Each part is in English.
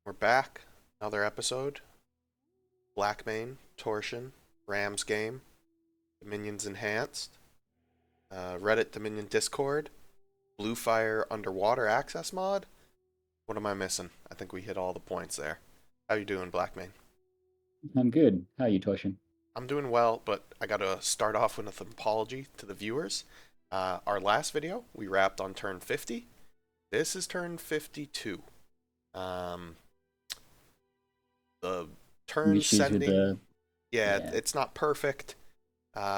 We're back. Another episode. Blackmane, Torsion, Rams game, Dominions Enhanced, Reddit Dominion Discord, Bluefire Underwater Access Mod. What am I missing? I think we hit all the points there. How you doing, Blackmane? I'm good. How are you, Toshin? I'm doing well, but I gotta start off with an apology to the viewers. Our last video, we wrapped on turn 50. This is turn 52. Um, the Some turn issues with sending, the yeah, yeah. it's not perfect.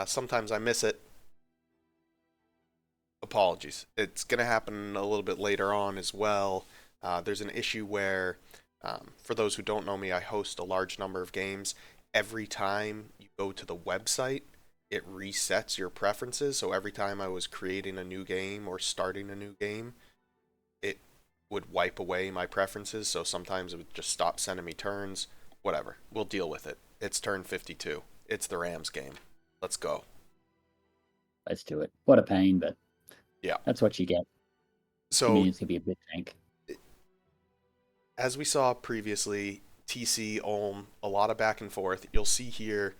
Sometimes I miss it. Apologies. It's going to happen a little bit later on as well. There's an issue where, for those who don't know me, I host a large number of games. Every time you go to the website, it resets your preferences. So every time I was creating a new game or starting a new game, it would wipe away my preferences. So sometimes it would just stop sending me turns. Whatever. We'll deal with it. It's turn 52. It's the Rams game. Let's go. Let's do it. What a pain, but Yeah. that's what you get. So Dominions can be a bit tank. as we saw previously, TC, Ulm, a lot of back and forth. You'll see here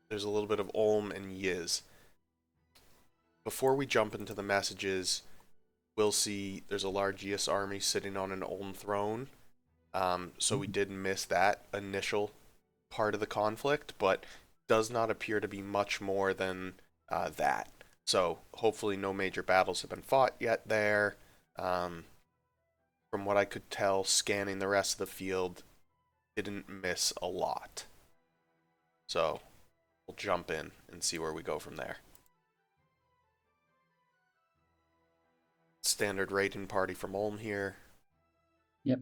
there's a little bit of Ulm and Yiz. Before we jump into the messages, we'll see there's a large Yiz army sitting on an Ulm throne. So we did miss that initial part of the conflict, but does not appear to be much more than that. So hopefully no major battles have been fought yet there. From what I could tell, scanning the rest of the field, didn't miss a lot. So we'll jump in and see where we go from there. Standard raiding party from Ulm here. Yep.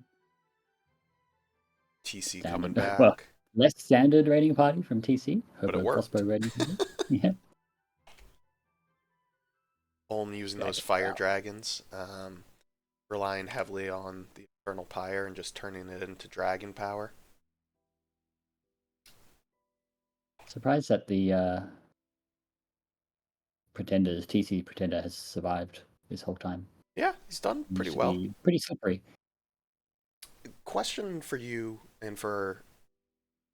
TC coming Standard. Well, back. less standard rating party from TC. But Hope it a worked. crossbow rating. Yeah. Ulm using those Dragon fire Prow. dragons, relying heavily on the Infernal Pyre and just turning it into dragon power. Surprised that the Pretenders, TC Pretender, has survived this whole time. Yeah, he's done pretty Used to well. be pretty slippery. Question for you and for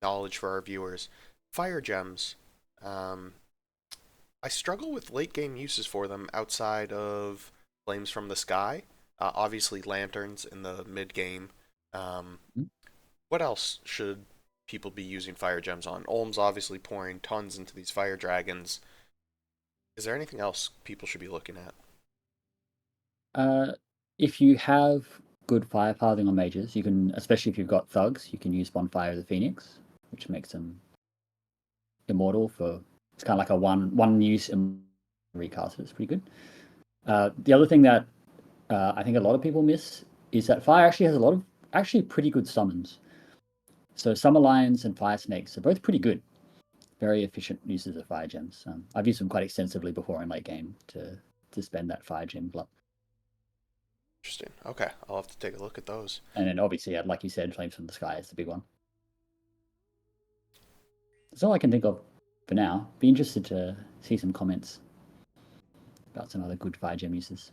knowledge for our viewers. Fire gems. Um, I struggle with late game uses for them outside of Flames from the Sky. Obviously, lanterns in the mid game. Um, Hmm? what else should people be using fire gems on? Ulm's obviously pouring tons into these fire dragons. Is there anything else people should be looking at? Uh, if you have good firepathing on mages, you can, especially if you've got thugs, you can use Bonfire of the Phoenix, which makes them immortal for. It's kind of like a one use recast. It's pretty good. The other thing that I think a lot of people miss is that fire actually has a lot of actually pretty good summons. So Summer Lions and Fire Snakes are both pretty good. Very efficient uses of fire gems. I've used them quite extensively before in late game to spend that fire gem block. Interesting. Okay, I'll have to take a look at those. And then obviously, like you said, Flames from the Sky is the big one. That's all I can think of for now. Be interested to see some comments about some other good fire gem uses.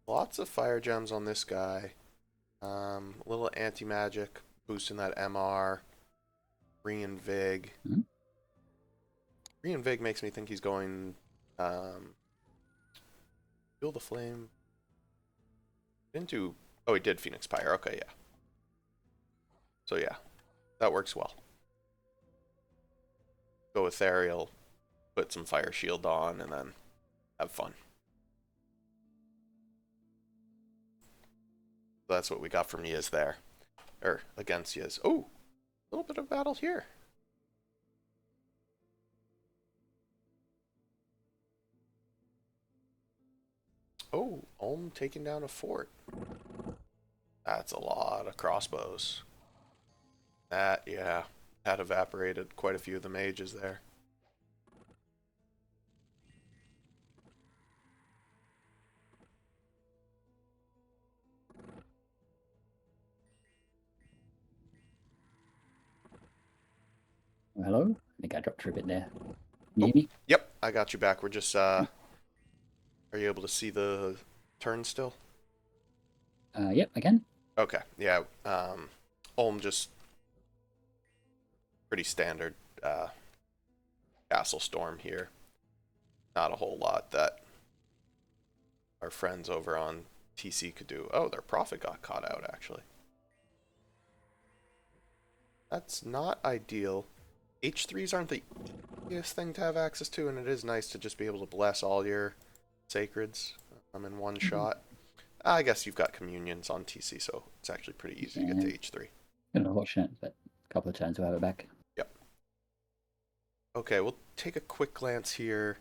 Lots of fire gems on this guy. A little anti-magic, boosting that MR. Reinvig. Hmm? Reinvig makes me think he's going Fuel the Flame. Didn't do... Oh, he did Phoenix Pyre. Okay, yeah. So yeah, that works well. Go Ethereal, put some Fire Shield on, and then have fun. So that's what we got from Yiz there. Or against Yiz. Oh, a little bit of battle here. Oh, Ulm taking down a fort. That's a lot of crossbows. That, yeah, that evaporated quite a few of the mages there. Oh, hello? I think I dropped for a bit there. Can you hear Oh, me? yep, I got you back. We're just, are you able to see the turn still? Yep, I can. Okay, yeah. Ulm just pretty standard castle storm here. Not a whole lot that our friends over on TC could do. Oh, their prophet got caught out actually. That's not ideal. H3s aren't the easiest thing to have access to, and it is nice to just be able to bless all your sacreds in one Mhm. shot. I guess you've got communions on TC, so it's actually pretty easy to get Yeah, to H3. unfortunate, but a couple of turns we'll have it back. Yep. Okay, we'll take a quick glance here.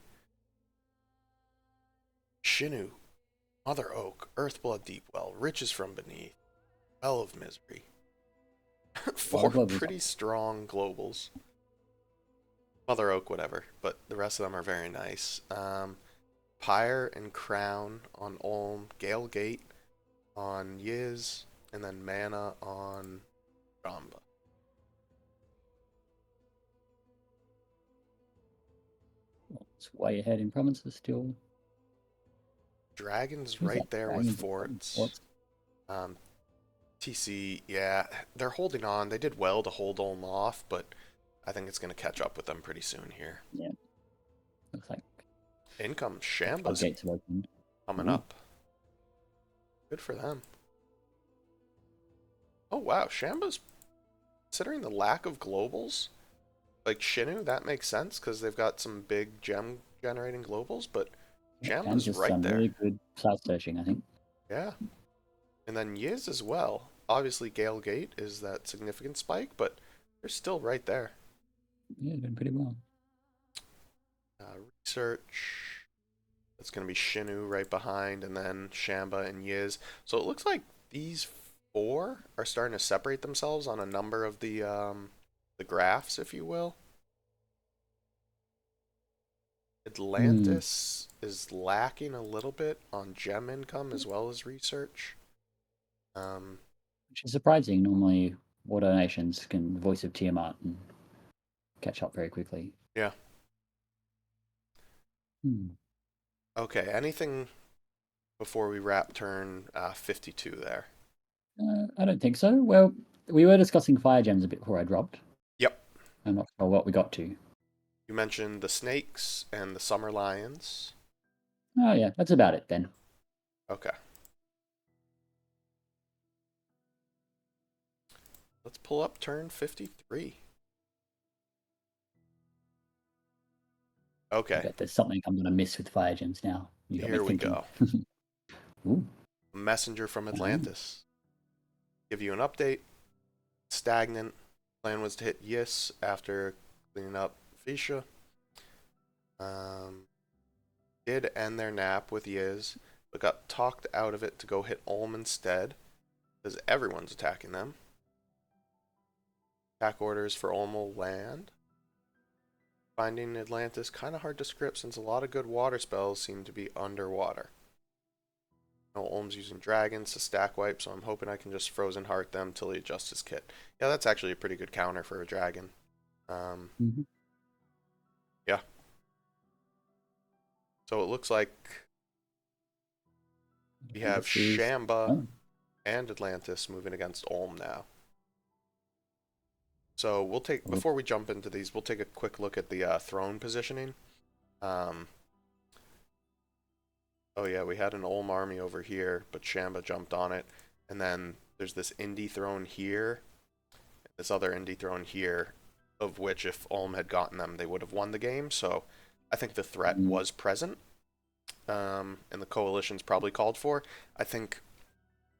Shinu, Mother Oak, Earthblood Deepwell, Riches from Beneath, Well of Misery. A lot Four of globals. pretty strong globals. Mother Oak, whatever, but the rest of them are very nice. Pyre and Crown on Ulm, Gale Gate on Yiz, and then Mana on Ramba. It's way ahead in provinces still. Dragon's Who's that? right there with Dragons. forts. What's Um, TC, yeah, they're holding on. They did well to hold Ulm off, but I think it's going to catch up with them pretty soon here. yeah? Looks like Income, the Shamba's floodgates have opened. coming Ooh, up. Good for them. Oh wow, Shamba's, considering the lack of globals, like Shinu, that makes sense because they've got some big gem generating globals, but and Shamba's just right some there. really good site searching, I think. Yeah. And then Yiz as well. Obviously, Gale Gate is that significant spike, but they're still right there. Yeah, doing pretty well. Research. That's going to be Shinu right behind, and then Shamba and Yiz. So it looks like these four are starting to separate themselves on a number of the graphs, if you will. Hmm. Atlantis is lacking a little bit on gem income as well as research. Um, Which is surprising. Normally, water nations can voice of Tiamat and catch up very quickly. yeah. Hmm. Okay. Anything before we wrap turn 52 there? I don't think so. Well, we were discussing fire gems a bit before I dropped. Yep. I'm not sure what we got to. You mentioned the snakes and the summer lions. Oh yeah, that's about it then. Okay. Let's pull up turn 53. I Okay. bet there's something I'm gonna miss with fire gems now. You got me Here we thinking. go. Ooh. Messenger from Um, Atlantis. Give you an update. Stagnant. Plan was to hit Yis after cleaning up Fisha. Um, did end their nap with Yiz, but got talked out of it to go hit Ulm instead, because everyone's attacking them. Attack orders for Ulm will land. Finding Atlantis kind of hard to script since a lot of good water spells seem to be underwater. No, Ulm's using dragons to stack wipe, so I'm hoping I can just frozen heart them till he adjusts his kit. Yeah, that's actually a pretty good counter for a dragon. Um, mhm. yeah. So it looks like we have This is Shamba oh, and Atlantis moving against Ulm now. So we'll take, well, before we jump into these, we'll take a quick look at the throne positioning. Um, oh yeah, we had an Ulm army over here, but Shamba jumped on it. And then there's this indie throne here, this other indie throne here, of which if Ulm had gotten them, they would have won the game. So I think the threat mm, was present, and the coalition's probably called for. I think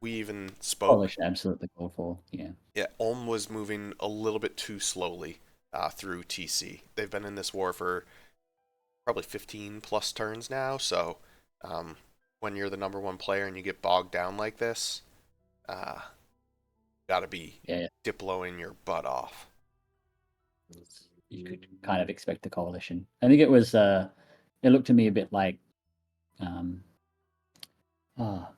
we even spoke. polish absolutely called for. Yeah. Yeah, Ulm was moving a little bit too slowly through TC. They've been in this war for probably 15 plus turns now, so um, when you're the number one player and you get bogged down like this, uh, gotta be Yeah. diploing your butt off. You could kind of expect the coalition. I think it was it looked to me a bit like um ah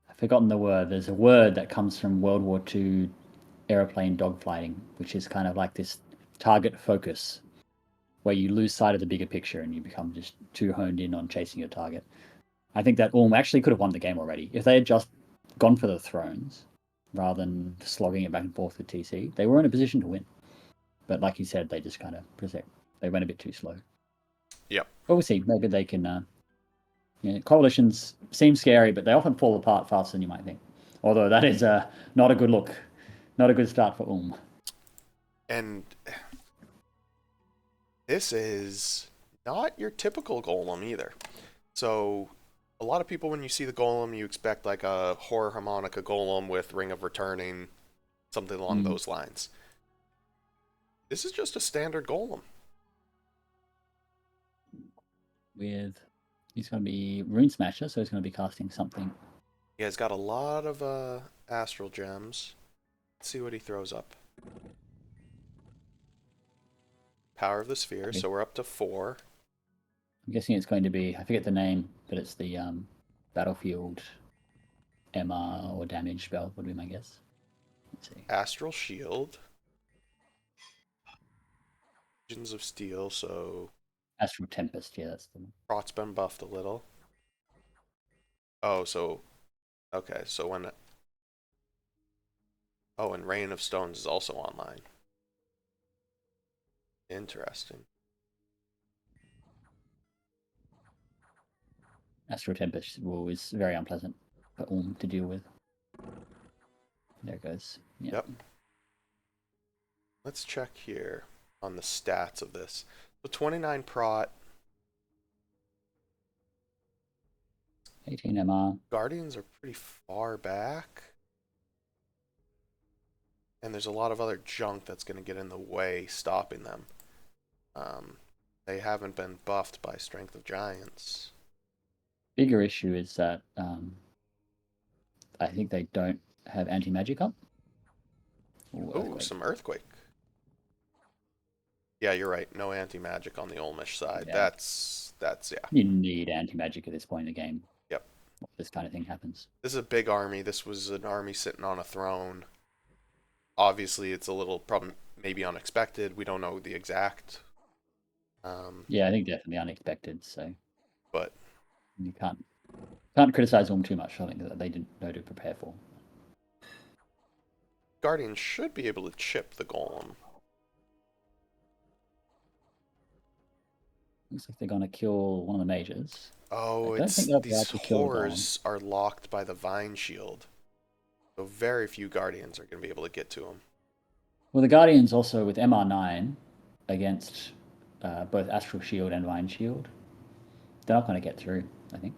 I've forgotten the word. There's a word that comes from World War II aeroplane dogfighting, which is kind of like this target focus where you lose sight of the bigger picture and you become just too honed in on chasing your target. I think that Ulm actually could have won the game already if they had just gone for the thrones. rather than slogging it back and forth with TC. They were in a position to win, but like you said, they just kind of protect. They went a bit too slow. Yep. But we'll see. Maybe they can. Coalitions seem scary, but they often fall apart faster than you might think. Although that is not a good look, not a good start for And this is not your typical golem either. So a lot of people, when you see the golem, you expect like a horror harmonica golem with Ring of Returning, something along those lines. This is just a standard golem. With he's going to be Rune Smasher, so he's going to be casting something. Yeah, he's got a lot of astral gems. Let's see what he throws up. Power of the Sphere, Okay. so we're up to 4. I'm guessing it's going to be, I forget the name, but it's the Battlefield MR or damage spell, would be my guess. Let's see. Astral Shield. Visions of Steel, so Astral Tempest, yeah, that's the one. Prot's been buffed a little. Oh, so okay, so when oh, and Rain of Stones is also online. Interesting. Astral Tempest is very unpleasant for to deal with. There it goes. Yeah. Yep. Let's check here on the stats of this. So 29 Prot. 18 MR. Guardians are pretty far back. And there's a lot of other junk that's going to get in the way, stopping them. They haven't been buffed by Strength of Giants. Bigger issue is that I think they don't have anti-magic up. Ooh, some Earthquake. Yeah, you're right. No anti-magic on the Olmish side. Yeah. That's yeah. You need anti-magic at this point in the game. Yep. This kind of thing happens. This is a big army. This was an army sitting on a throne. Obviously, it's a little probably maybe unexpected. We don't know the exact. Yeah, I think definitely unexpected. So, but you can't criticize them too much. I think that they didn't know to prepare for. Guardians should be able to chip the golem. Looks like they're going to kill one of the mages. Oh, I don't think they'll be able these to kill the golem. horrors are locked by the Vine Shield. So very few Guardians are going to be able to get to them. Well, the Guardians also with MR9 against both Astral Shield and Vine Shield, they're not going to get through, I think.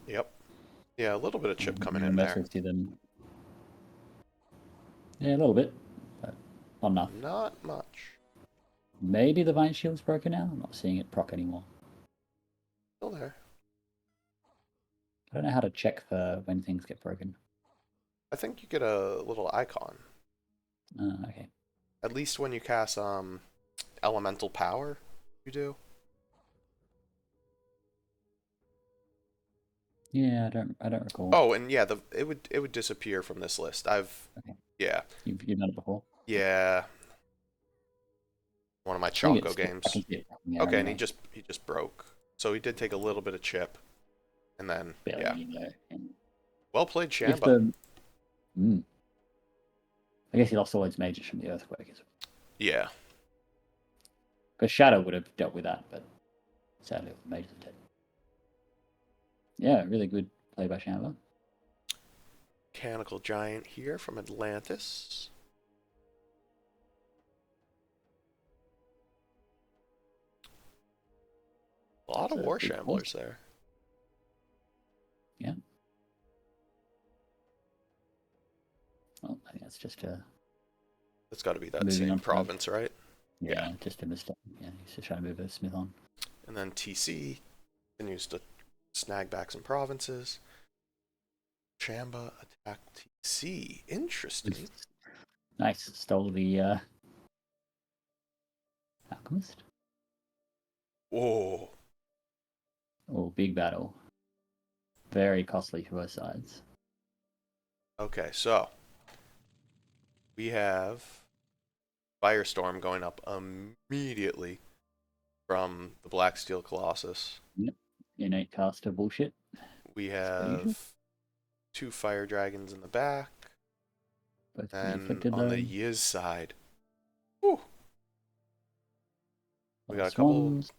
Yep. Yeah, a little bit of chip coming in there. See them. Yeah, a little bit, but not enough. Not much. Maybe the Vine Shield's broken now. I'm not seeing it proc anymore. Still there. I don't know how to check for when things get broken. I think you get a little icon. Okay. At least when you cast elemental power, you do. Yeah, I don't recall. Oh, and yeah, it would disappear from this list. Okay. Yeah. You've done it before? Yeah. One of my Choco games. Yeah, okay, and he just broke. So he did take a little bit of chip. And then barely, yeah. Well played, Shamba. I guess he lost all his mages from the earthquake. Yeah. Because Shadow would have dealt with that, but sadly the mages are dead. Yeah, really good play by Shamba. Mechanical Giant here from Atlantis. A lot of War Shamblers there. Yeah. Well, I think that's just a... It's got to be that same province, right? Yeah, just a mistake. Yeah, he's just trying to move a Smith on. And then TC continues to snag back some provinces. Shamba attack TC. Interesting. Nice. Stole the Alchemist. Whoa. Oh, big battle. Very costly for both sides. Okay, so we have Firestorm going up immediately from the Black Steel Colossus. Yep. Innate caster bullshit. We have 2 Fire Dragons in the back. Both pretty And afflicted on the though. Yiz side, whew, we got a couple Swans.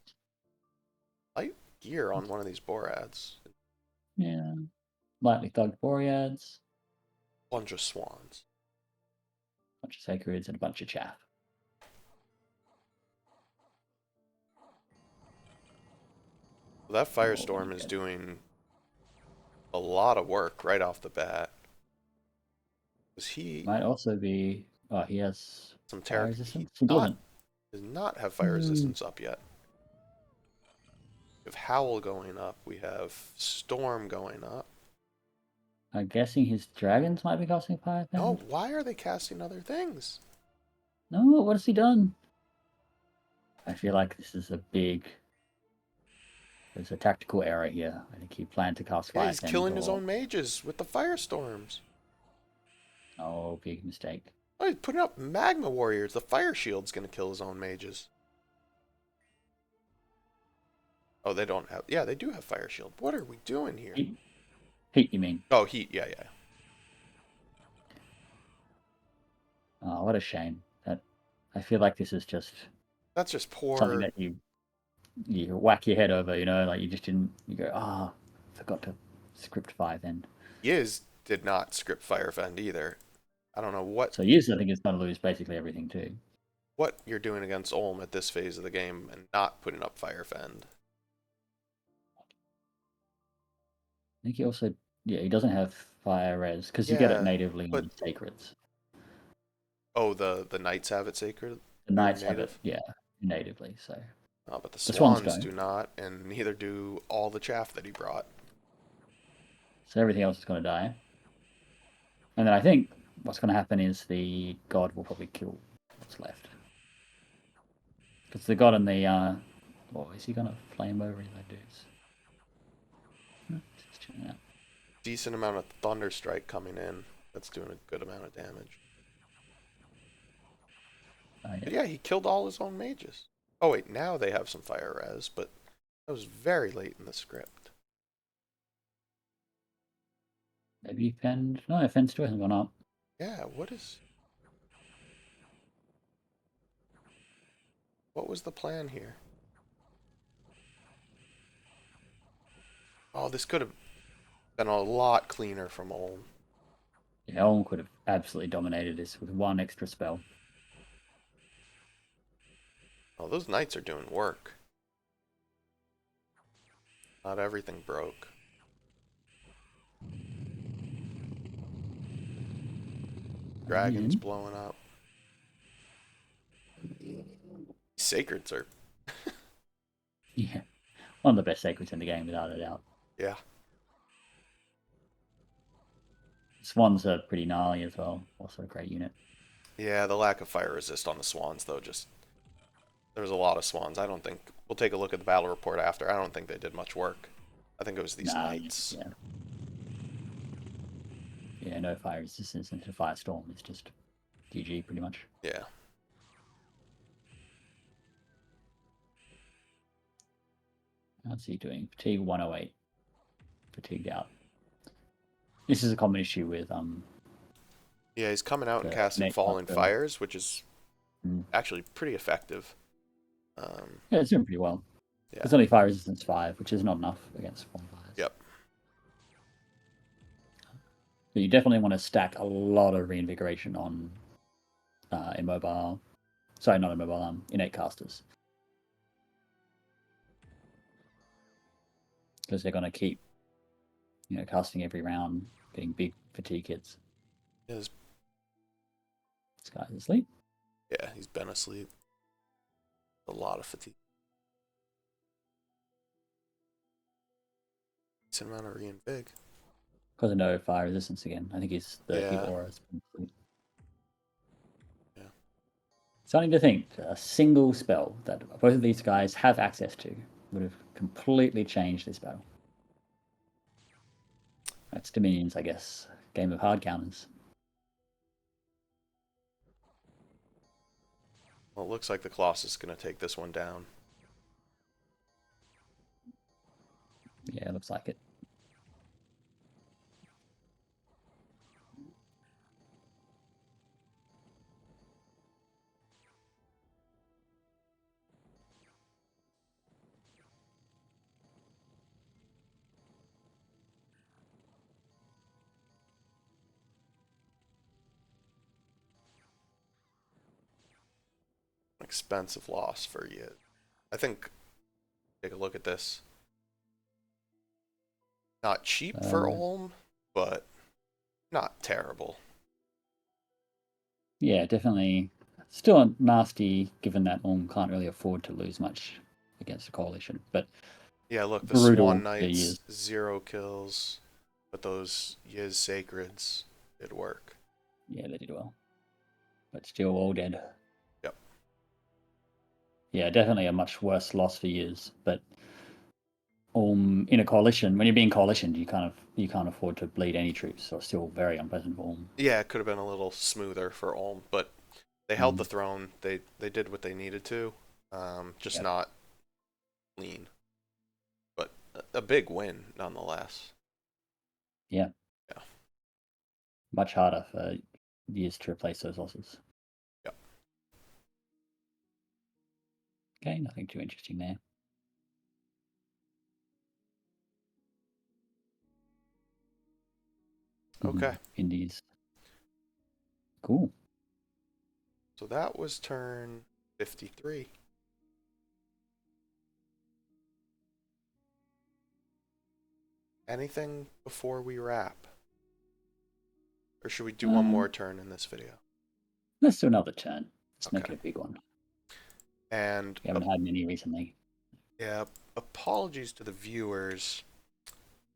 light gear on one of these Borads. Yeah. Lightly thugged Boreads. Bunch of swans. Bunch of Sacreds and a bunch of chaff. That Oh, Firestorm is doing a lot of work right off the bat. Does he might also be. Oh, he has some fire terra? He resistance. He not doesn't. does not have fire resistance up yet. We have Howl going up. We have Storm going up. I'm guessing his dragons might be casting fire No, then. why are they casting other things? No, what has he done? I feel like this is a big. There's a tactical error here. I think he planned to cast Yeah, fire he's fend killing his or. own mages with the Firestorms. Oh, big mistake. Oh, he's putting up Magma Warriors. The Fire Shield's gonna kill his own mages. Oh, they don't have. Yeah, they do have Fire Shield. What are we doing here? Heat, you mean? Oh, Heat. Yeah, yeah. Oh, what a shame. That I feel like this is just That's just something poor. that you whack your head over. You know, like you just didn't. You go, forgot to script fire then. Yiz did not script Fire Fend either. I don't know So yes, I think it's going to lose basically everything too. what you're doing against Ulm at this phase of the game and not putting up Fire Fend. I think he also, yeah, he doesn't have fire res because you get it Yeah, natively but on sacreds. oh, the Knights have it sacred The through knights have it, native. yeah, natively. So Oh, but the the swans Swans don't. do not, and neither do all the chaff that he brought. So everything else is going to die. And then I think what's going to happen is the god will probably kill what's left. Because the god and the, oh, is he going to flame over any of those dudes? Just chilling out. Decent amount of Thunder Strike coming in. That's doing a good amount of damage. Yeah. But yeah, he killed all his own mages. Oh wait, now they have some fire res, but that was very late in the script. Maybe Fend. No, Fend still hasn't gone up. Yeah, what was the plan here? Oh, this could have been a lot cleaner from Ulm. Yeah, Elm could have absolutely dominated this with one extra spell. Oh, those knights are doing work. Not everything broke. Dragons blowing up. Sacreds are. Yeah, one of the best sacreds in the game, without a doubt. Yeah. Swans are pretty gnarly as well. Also a great unit. Yeah, the lack of fire resist on the swans, though, just. There's a lot of swans. I don't think. We'll take a look at the battle report after. I don't think they did much work. I think it was these Nah, knights. yeah. Yeah, no fire resistance into Firestorm. It's just GG pretty much. Yeah. How's he doing? Fatigue 108. Fatigued out. This is a common issue with Yeah, he's coming out and the casting Falling the, Fires, which is actually pretty effective. yeah, it's doing pretty well. Yeah. It's only fire resistance 5, which is not enough against bonfires. Yep. But you definitely want to stack a lot of reinvigoration on immobile. Sorry, not immobile. Innate casters, because they're going to keep, casting every round, getting big fatigue hits. Yeah, This guy's asleep. yeah, he's been asleep. A lot of fatigue. Decent amount of reinvig. Because of no fire resistance again. I think he's the Yeah. aura has been asleep. Yeah. Starting to think a single spell that both of these guys have access to would have completely changed this battle. That's Dominions, I guess. Game of hard counters. Well, it looks like the Colossus is going to take this one down. Yeah, it looks like it. expensive loss for you. I think, take a look at this. Not cheap for Uh, Ulm, but not terrible. yeah, definitely. Still nasty, given that Ulm can't really afford to lose much against the coalition. But Yeah, look, the Swan brutal for Knights, years. 0 kills, but those Yiz Sacreds did work. Yeah, they did well, but still all dead. Yep. Yeah, definitely a much worse loss for years. But in a coalition, when you're being coalitioned, you can't afford to bleed any troops. So it's still very unpleasant for Ulm. Yeah, it could have been a little smoother for Ulm, but they held the Mm, throne. They did what they needed to, just yep. not lean, but a big win nonetheless. Yeah, Yeah. much harder for years to replace those losses. Yep. Okay, nothing too interesting there. Okay. Indies. Cool. So that was turn 53. Anything before we wrap? Or should we do one Uh, more turn in this video? let's do another turn. Let's make Okay. it a big one. And We haven't had many recently. yeah, apologies to the viewers.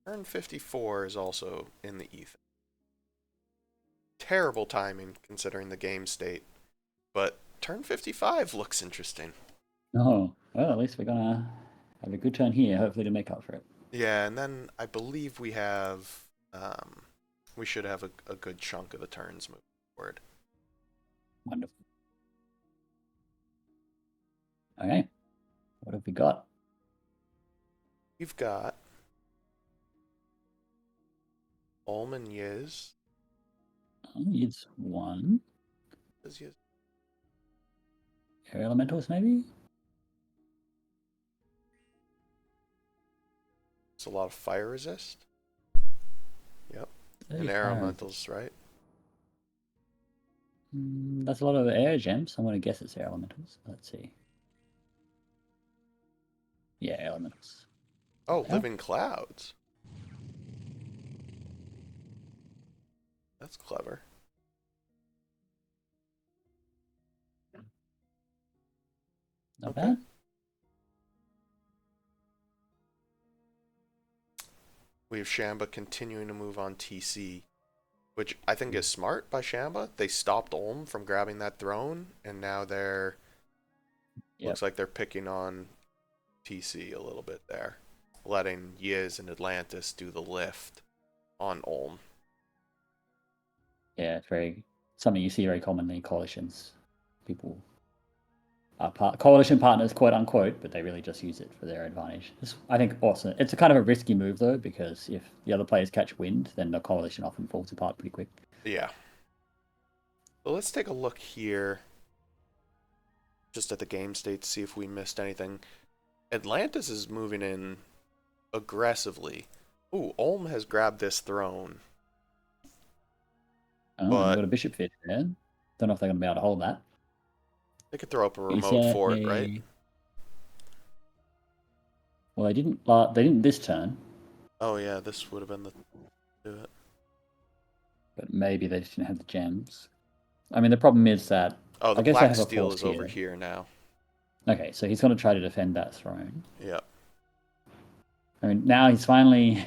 Turn 54 is also in the ether. Terrible timing considering the game state, but turn 55 looks interesting. Oh, well, at least we're gonna have a good turn here, hopefully to make up for it. Yeah, and then I believe um, we should have a good chunk of the turns moving forward. Wonderful. Okay, what have we got? We've got Ulm Yiz. Oh, it's one. Is Yiz? Air elementals, maybe? It's a lot of fire resist. Yep, and Hey, air fire. elementals, right? That's a lot of air gems. I'm gonna guess it's air elementals. Let's see. Yeah, air elementals. Oh, Well, living clouds. That's clever. not Okay. bad. We have Shamba continuing to move on TC, which I think is smart by Shamba. They stopped Ulm from grabbing that throne, and now they're Yep. looks like they're picking on TC a little bit there, letting Yiz and Atlantis do the lift on Ulm. Yeah, it's very something you see very commonly in coalitions. People are coalition partners, quote unquote, but they really just use it for their advantage. I think also it's a kind of a risky move though, because if the other players catch wind, then the coalition often falls apart pretty quick. Yeah. Well, let's take a look here, just at the game state, to see if we missed anything. Atlantis is moving in aggressively. Ooh, Ulm has grabbed this throne, Oh, and they've but got a bishop fit there. Don't know if they're going to be able to hold that. they could throw up a Is remote there fort, right? a? Well, they didn't. They didn't this turn, Oh yeah, this would have been the do it. but maybe they just didn't have the gems. I mean, the problem is that Oh, I the guess they black have a steel force is over here. here now. Okay, so he's going to try to defend that throne. Yeah. I mean, now he's finally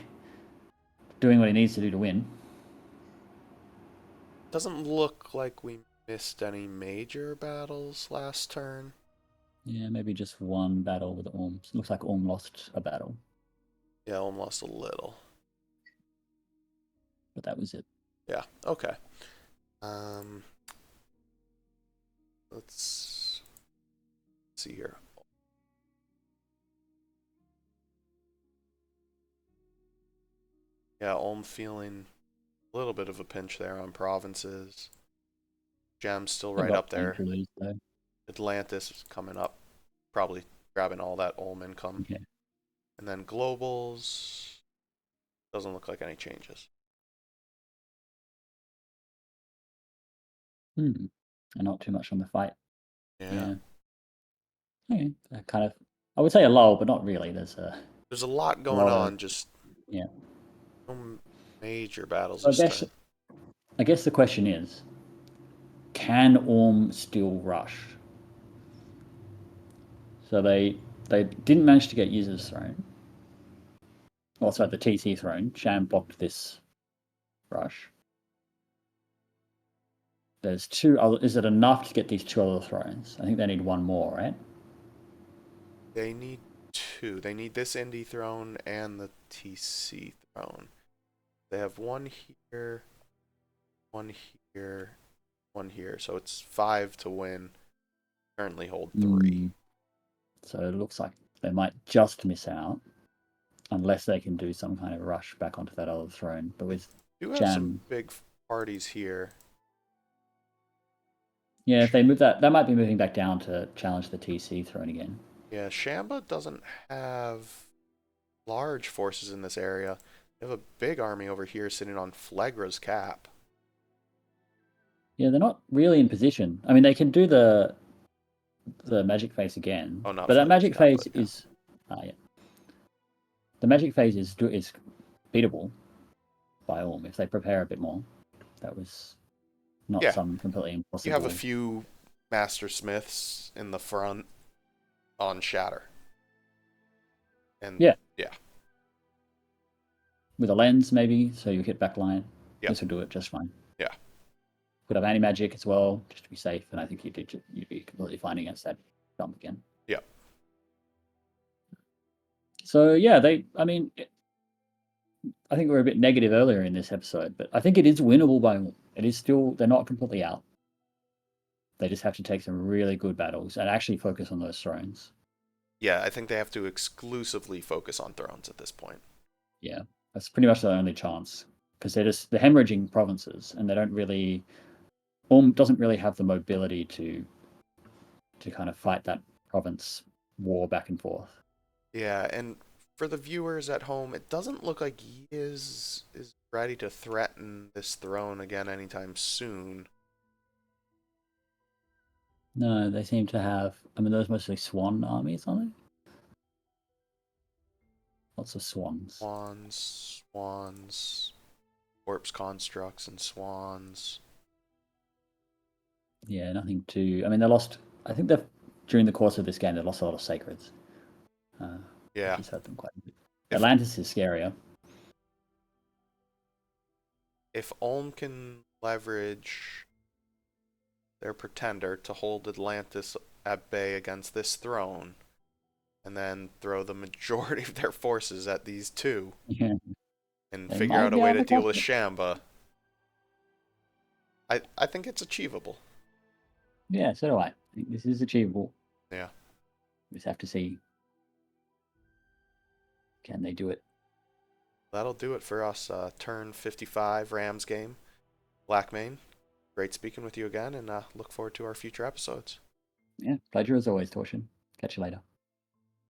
doing what he needs to do to win. Doesn't look like we missed any major battles last turn. Yeah, maybe just one battle with Orm. Looks like Orm lost a battle, Yeah, Ulm lost a little. but that was it. Yeah, okay. Um, let's see here. Yeah, Ulm feeling a little bit of a pinch there on provinces. Gem's still They've right got up plenty there. to lose though. Atlantis is coming up, probably grabbing all that Ulm income. Okay. And then globals, doesn't look like any changes. And not too much on the fight. Yeah. Yeah. Okay, kind of, I would say a lull, but not really. There's There's a lot a going lot of on, just yeah. no major battles So this time. I guess the question is, can Orm still rush? So they didn't manage to get Users Throne. Also, the TC Throne. Sham blocked this rush. There's two other. Is it enough to get these two other thrones? I think they need one more, right? They need two. They need this indie throne and the TC throne. They have one here, one here, one here. So it's five to win. Currently hold three. Mm. So it looks like they might just miss out unless they can do some kind of rush back onto that other throne. But They with do have some Sham, big parties here. yeah, if they move that, that might be moving back down to challenge the TC throne again. Yeah, Shamba doesn't have large forces in this area. They have a big army over here sitting on Flegra's cap. Yeah, they're not really in position. I mean, they can do the magic phase again, Oh, not but that Flegra's magic cap, phase but yeah. is yeah, the magic phase is beatable by Orm if they prepare a bit more. That was not Yeah, some completely you have a impossible. few Master Smiths in the front on Shatter. And Yeah, yeah, with a lens maybe, so you hit back line. yep, This will do it just fine. yeah. Could have anti magic as well, just to be safe, and I think you'd be completely fine against that jump again. Yeah, So yeah, I mean, I think we were a bit negative earlier in this episode, but I think it is winnable by Orm. It is still they're not completely out. They just have to take some really good battles and actually focus on those thrones. yeah. I think they have to exclusively focus on thrones at this point. Yeah, that's pretty much the only chance because they're hemorrhaging provinces and they don't really Ulm doesn't really have the mobility to kind of fight that province war back and forth. Yeah, and for the viewers at home, it doesn't look like he is ready to threaten this throne again anytime soon. No, they seem to have. I mean, those mostly swan armies, aren't they? Lots of swans. Swans, swans, corpse constructs, and swans. Yeah, nothing too. I mean, they lost. I think they've during the course of this game they lost a lot of sacreds, which Yeah, has hurt them quite a bit. if Atlantis is scarier. if Ulm can leverage their pretender to hold Atlantis at bay against this throne, and then throw the majority of their forces at these two, Yeah, and they figure might out a be way able to to deal catch with it. Shamba, I think it's achievable. Yeah, so do I. I think this is achievable. Yeah. We just have to see can they do it. That'll do it for us. Turn 55 Rams game. Blackmane, great speaking with you again, and look forward to our future episodes. Yeah, pleasure as always, Torsion. Catch you later.